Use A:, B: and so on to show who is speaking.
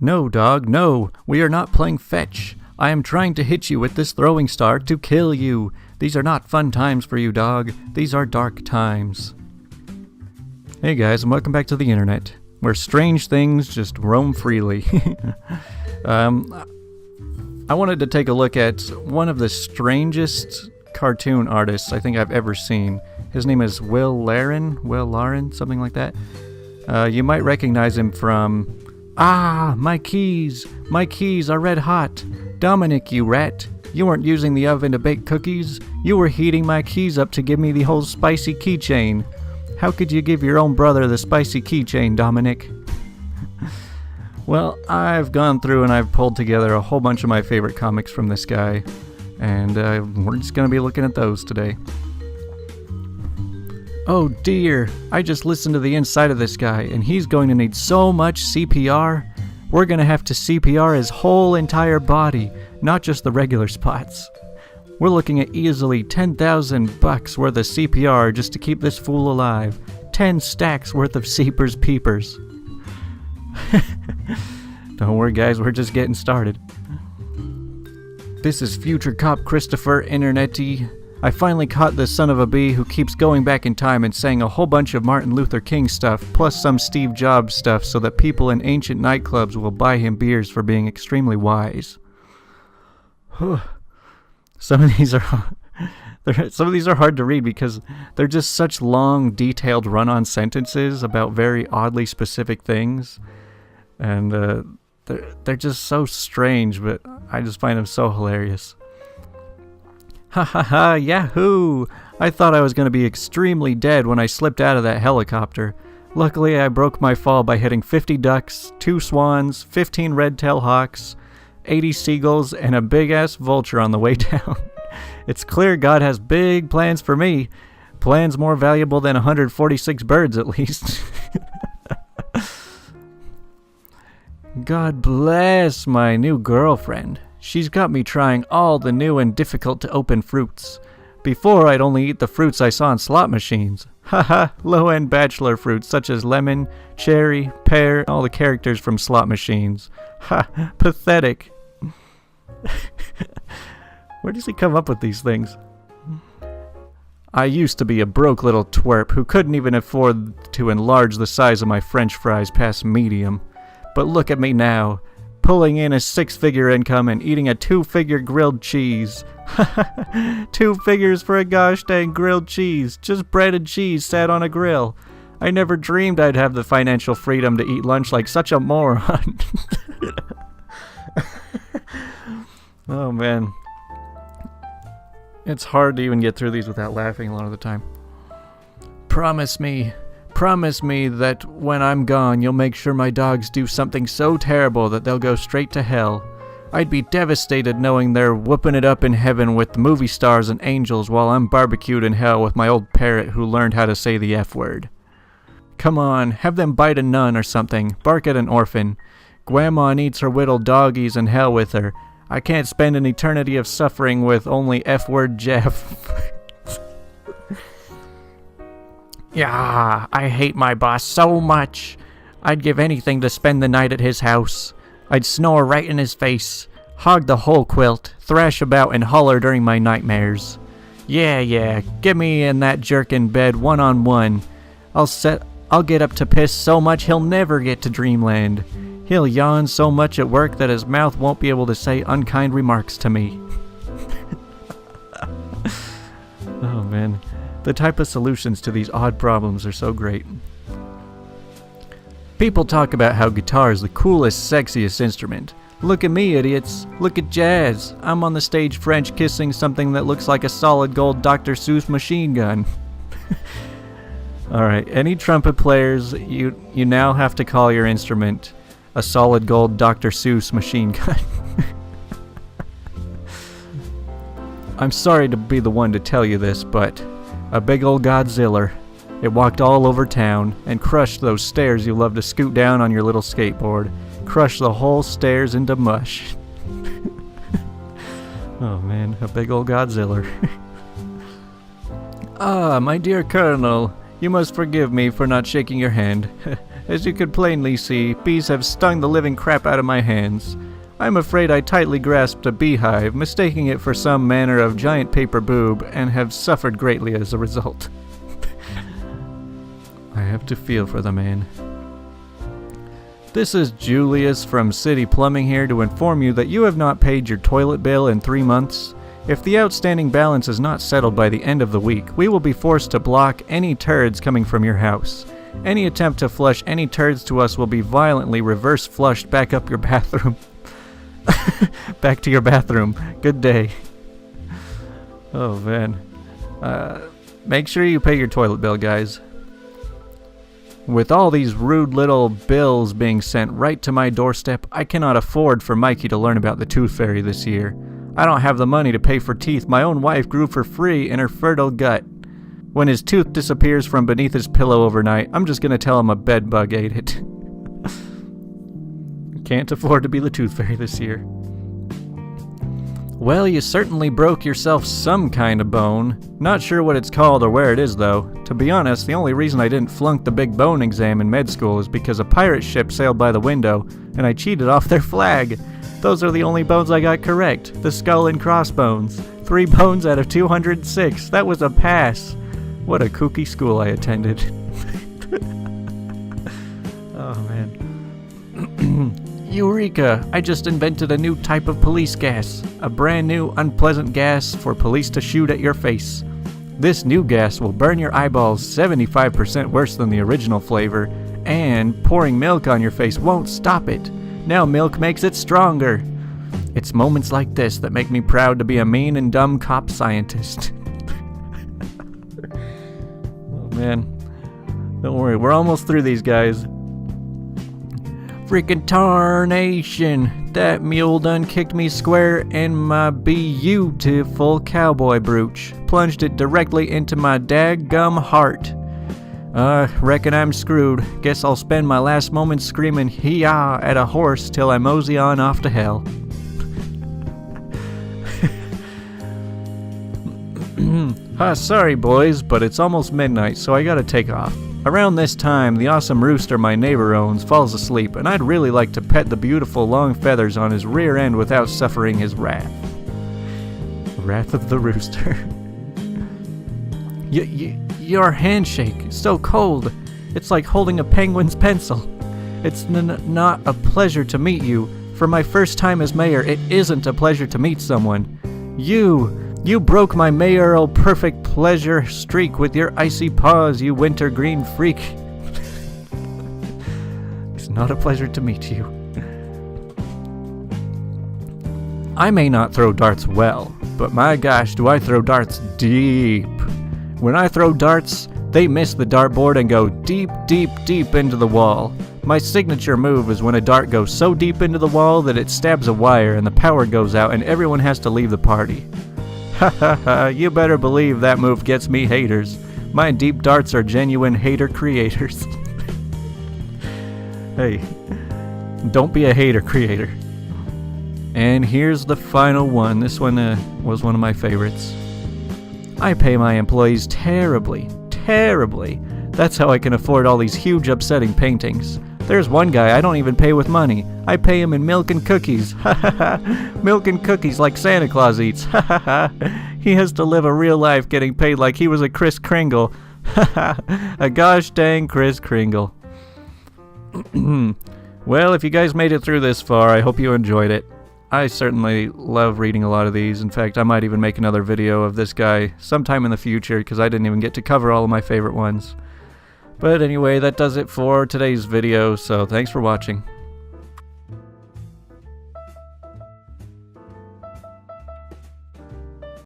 A: No, dog, no. We are not playing fetch. I am trying to hit you with this throwing star to kill you. These are not fun times for you, dog. These are dark times. Hey guys, and welcome back to the internet, where strange things just roam freely. I wanted to take a look at one of the strangest cartoon artists I think I've ever seen. His name is Will Lauren, something like that. You might recognize him from... my keys are red hot. Dominic, you rat. You weren't using the oven to bake cookies. You were heating my keys up to give me the whole spicy keychain. How could you give your own brother the spicy keychain, Dominic? Well, I've gone through and I've pulled together a whole bunch of my favorite comics from this guy, and we're just going to be looking at those today. Oh dear, I just listened to the inside of this guy, and he's going to need so much CPR. We're going to have to CPR his whole entire body, not just the regular spots. We're looking at easily $10,000 worth of CPR just to keep this fool alive. 10 stacks worth of Seepers Peepers. Don't worry guys, we're just getting started. This is future cop Christopher Internetti. I finally caught this son of a bee who keeps going back in time and saying a whole bunch of Martin Luther King stuff, plus some Steve Jobs stuff, so that people in ancient nightclubs will buy him beers for being extremely wise. Some of these are hard to read because they're just such long, detailed run-on sentences about very oddly specific things, and they're just so strange, but I just find them so hilarious. Ha ha ha, yahoo! I thought I was going to be extremely dead when I slipped out of that helicopter. Luckily, I broke my fall by hitting 50 ducks, 2 swans, 15 red-tailed hawks, 80 seagulls, and a big-ass vulture on the way down. It's clear God has big plans for me. Plans more valuable than 146 birds, at least. God bless my new girlfriend. She's got me trying all the new and difficult-to-open fruits. Before, I'd only eat the fruits I saw in slot machines. Haha, low-end bachelor fruits such as lemon, cherry, pear, and all the characters from slot machines. Ha, pathetic. Where does he come up with these things? I used to be a broke little twerp who couldn't even afford to enlarge the size of my french fries past medium. But look at me now, pulling in a 6-figure income and eating a 2-figure grilled cheese. 2 figures for a gosh dang grilled cheese. Just bread and cheese sat on a grill. I never dreamed I'd have the financial freedom to eat lunch like such a moron. Oh man. It's hard to even get through these without laughing a lot of the time. Promise me that when I'm gone, you'll make sure my dogs do something so terrible that they'll go straight to hell. I'd be devastated knowing they're whooping it up in heaven with movie stars and angels while I'm barbecued in hell with my old parrot who learned how to say the F word. Come on, have them bite a nun or something, bark at an orphan. Grandma needs her whittled doggies in hell with her. I can't spend an eternity of suffering with only F-word Jeff. Yeah, I hate my boss so much. I'd give anything to spend the night at his house. I'd snore right in his face, hog the whole quilt, thrash about and holler during my nightmares. Yeah, get me in that jerk in bed one-on-one. I'll get up to piss so much he'll never get to dreamland. He'll yawn so much at work that his mouth won't be able to say unkind remarks to me. Oh man, the type of solutions to these odd problems are so great. People talk about how guitar is the coolest, sexiest instrument. Look at me, idiots. Look at jazz. I'm on the stage French kissing something that looks like a solid gold Dr. Seuss machine gun. Alright, any trumpet players, you now have to call your instrument a solid gold Dr. Seuss machine gun. I'm sorry to be the one to tell you this, but a big old Godzilla, it walked all over town and crushed those stairs you love to scoot down on your little skateboard. Crushed the whole stairs into mush. Oh man, a big old Godzilla. Ah, my dear Colonel, you must forgive me for not shaking your hand. As you could plainly see, bees have stung the living crap out of my hands. I'm afraid I tightly grasped a beehive, mistaking it for some manner of giant paper boob, and have suffered greatly as a result. I have to feel for the man. This is Julius from City Plumbing here to inform you that you have not paid your toilet bill in 3 months. If the outstanding balance is not settled by the end of the week, we will be forced to block any turds coming from your house. Any attempt to flush any turds to us will be violently reverse flushed back up your bathroom. Back to your bathroom. Good day. Oh man. Make sure you pay your toilet bill, guys. With all these rude little bills being sent right to my doorstep, I cannot afford for Mikey to learn about the Tooth Fairy this year. I don't have the money to pay for teeth my own wife grew for free in her fertile gut. When his tooth disappears from beneath his pillow overnight, I'm just gonna tell him a bed bug ate it. Can't afford to be the Tooth Fairy this year. Well, you certainly broke yourself some kind of bone. Not sure what it's called or where it is, though. To be honest, the only reason I didn't flunk the big bone exam in med school is because a pirate ship sailed by the window, and I cheated off their flag. Those are the only bones I got correct. The skull and crossbones. 3 bones out of 206. That was a pass. What a kooky school I attended. Oh, man. Eureka! I just invented a new type of police gas. A brand new, unpleasant gas for police to shoot at your face. This new gas will burn your eyeballs 75% worse than the original flavor, and pouring milk on your face won't stop it. Now milk makes it stronger. It's moments like this that make me proud to be a mean and dumb cop scientist. Oh man. Don't worry, we're almost through these guys. Freaking tarnation! That mule done kicked me square in my beautiful cowboy brooch. Plunged it directly into my daggum heart. Reckon I'm screwed. Guess I'll spend my last moments screaming hee-yah at a horse till I mosey on off to hell. Sorry boys, but it's almost midnight, so I gotta take off. Around this time, the awesome rooster my neighbor owns falls asleep, and I'd really like to pet the beautiful long feathers on his rear end without suffering his wrath. Wrath of the rooster. Your handshake is so cold. It's like holding a penguin's pencil. It's not a pleasure to meet you. For my first time as mayor, it isn't a pleasure to meet someone. You broke my mayoral perfect pleasure streak with your icy paws, you wintergreen freak. It's not a pleasure to meet you. I may not throw darts well, but my gosh, do I throw darts deep. When I throw darts, they miss the dartboard and go deep, deep, deep into the wall. My signature move is when a dart goes so deep into the wall that it stabs a wire and the power goes out and everyone has to leave the party. Ha ha ha, you better believe that move gets me haters. My deep darts are genuine hater creators. Hey, don't be a hater creator. And here's the final one. This one was one of my favorites. I pay my employees terribly, terribly. That's how I can afford all these huge upsetting paintings. There's one guy I don't even pay with money. I pay him in milk and cookies. Ha ha ha. Milk and cookies like Santa Claus eats. Ha ha ha. He has to live a real life getting paid like he was a Kris Kringle. Ha ha. A gosh dang Kris Kringle. Well, if you guys made it through this far, I hope you enjoyed it. I certainly love reading a lot of these. In fact, I might even make another video of this guy sometime in the future because I didn't even get to cover all of my favorite ones. But anyway, that does it for today's video, so thanks for watching.